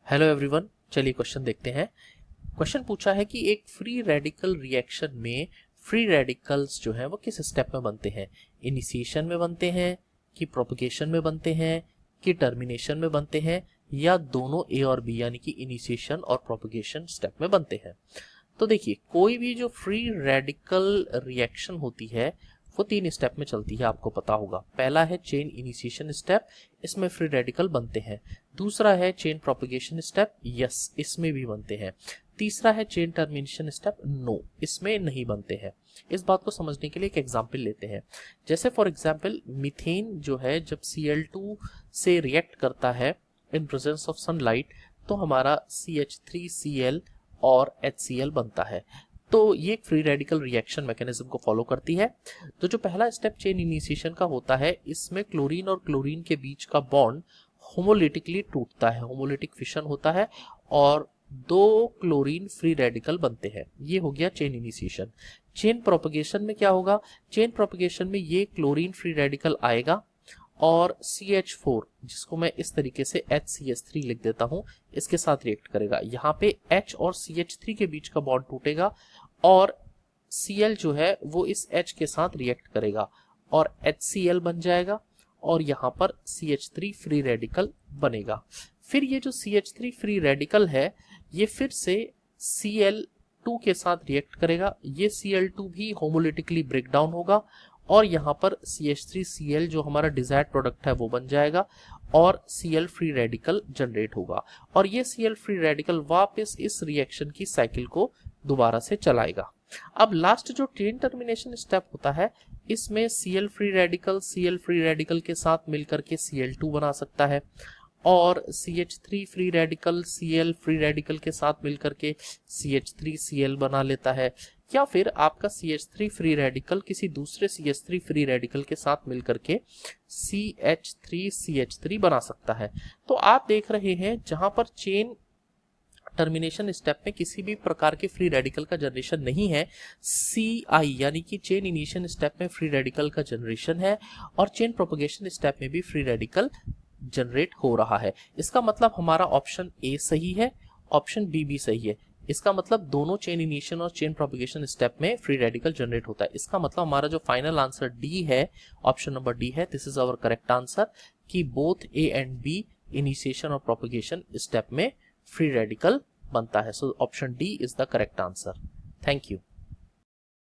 Hello everyone, चलिए question देखते हैं। क्वेश्चन पूछा है कि एक फ्री रेडिकल रिएक्शन में फ्री रेडिकल्स जो हैं वो किस स्टेप में बनते हैं। इनिशिएशन में बनते हैं कि प्रोपगेशन में बनते हैं कि टर्मिनेशन में बनते हैं या दोनों ए और बी यानी कि इनिशिएशन और प्रोपगेशन स्टेप में बनते हैं। तो देखिए, कोई भी जो फ्री रेडिकल रिएक्शन होती है वो 3 स्टेप में चलती है, आपको पता होगा। पहला है चेन इनिशिएशन स्टेप, इसमें फ्री रेडिकल बनते हैं। दूसरा है चेन प्रोपगेशन स्टेप, यस इसमें भी बनते हैं। तीसरा है चेन टर्मिनेशन स्टेप, नो इसमें नहीं बनते हैं। इस बात को समझने के लिए एक एग्जांपल लेते हैं। जैसे फॉर एग्जांपल मीथेन जो है जब Cl2 से रिएक्ट करता है इन प्रेजेंस ऑफ सनलाइट तो हमारा CH3Cl और HCl बनता है। तो ये एक फ्री रेडिकल रिएक्शन मैकेनिज्म को फॉलो करती है। तो जो पहला स्टेप चेन इनिशिएशन का होता है, इसमें क्लोरीन और क्लोरीन के बीच का बॉन्ड होमोलिटिकली टूटता है, होमोलिटिक फिशन होता है और 2 क्लोरीन फ्री रेडिकल बनते हैं। ये हो गया चेन इनिशिएशन। चेन प्रोपगेशन में क्या होगा? चेन प्रोपगेशन में ये क्लोरीन फ्री रेडिकल आएगा और CH4 जिसको मैं इस तरीके से HCH3 लिख देता हूं, इसके साथ रिएक्ट करेगा। यहाँ पे H और CH3 के बीच का बॉन्ड टूटेगा और Cl जो है वो इस H के साथ रिएक्ट करेगा और HCl बन जाएगा और यहाँ पर CH3 फ्री रेडिकल बनेगा। फिर ये जो CH3 फ्री रेडिकल है ये फिर से Cl2 के साथ रिएक्ट करेगा। ये Cl2 भी होमोलिटिकली ब्रेक डाउन होगा और यहाँ पर CH3Cl जो हमारा डिजायर्ड प्रोडक्ट है वो बन जाएगा और Cl फ्री रेडिकल जनरेट होगा और ये Cl फ्री रेडिकल वापस इस रिएक्शन की साइकिल को दोबारा से चलाएगा। अब लास्ट जो चेन टर्मिनेशन स्टेप होता है, इसमें Cl फ्री रेडिकल के साथ मिलकर के Cl2 बना सकता है और CH3 free radical Cl free radical के साथ मिलकर के CH3Cl बना लेता है, या फिर आपका CH3 फ्री रेडिकल किसी दूसरे CH3 फ्री रेडिकल के साथ मिलकर के CH3CH3 बना सकता है। तो आप देख रहे हैं जहां पर चेन टर्मिनेशन स्टेप में किसी भी प्रकार के फ्री रेडिकल का जनरेशन नहीं है, CI यानी कि चेन इनिशिएशन स्टेप में फ्री रेडिकल का जनरेशन है और चेन प्रोपगेशन स्टेप में भी फ्री रेडिकल जनरेट हो रहा है। इसका मतलब हमारा ऑप्शन ए सही है, ऑप्शन बी भी सही है। इसका मतलब दोनों चेन इनिशिएशन और चेन प्रोपगेशन स्टेप में फ्री रेडिकल जनरेट होता है। इसका मतलब हमारा जो फाइनल आंसर डी है, ऑप्शन नंबर डी है, this is our correct answer कि both A and B initiation और प्रोपगेशन स्टेप में फ्री रेडिकल बनता है। So option D is the correct answer. Thank you.